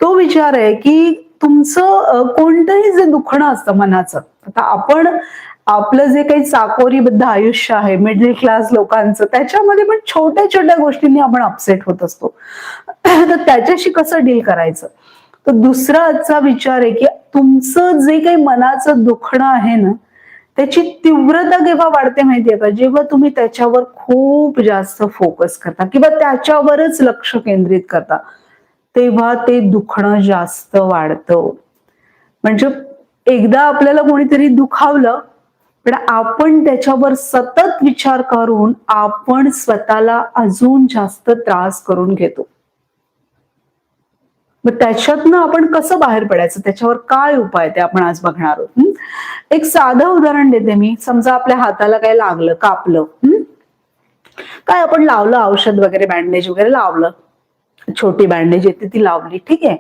तो विचार आहे की तुमचं कोणतंही जे दुखणं असतं मनाचं, आता आपण आपलं जे काही चाकोरीबद्ध आयुष्य आहे मिडल क्लास लोकांचं, त्याच्यामध्ये पण छोट्या-छोट्या गोष्टींनी आपण अपसेट होत असतो. तर त्याच्याशी कसं डील करायचं? तर दुसरा आजचा विचार आहे की तुमचं जे काही मनाचं दुखणं आहे ना, त्याची तीव्रता केव्हा वाढते माहितीये का? जेव्हा तुम्ही त्याच्यावर खूप जास्त फोकस करता किंवा त्याच्यावरच लक्ष केंद्रित करता, तेव्हा ते दुखणं जास्त वाढतं. म्हणजे एकदा आपल्याला कोणीतरी दुखावलं, पण आपण त्याच्यावर सतत विचार करून आपण स्वतःला अजून जास्त त्रास करून घेतो. मग त्याच्यातनं आपण कसं बाहेर पडायचं? त्याच्यावर काय उपाय ते आपण आज बघणार आहोत. एक साधं उदाहरण देते मी. समजा आपल्या हाताला काही लागलं, कापलं. काय आपण लावलं औषध वगैरे, बँडेज वगैरे लावलं. छोटी बँडेज येते ती लावली, ठीक आहे.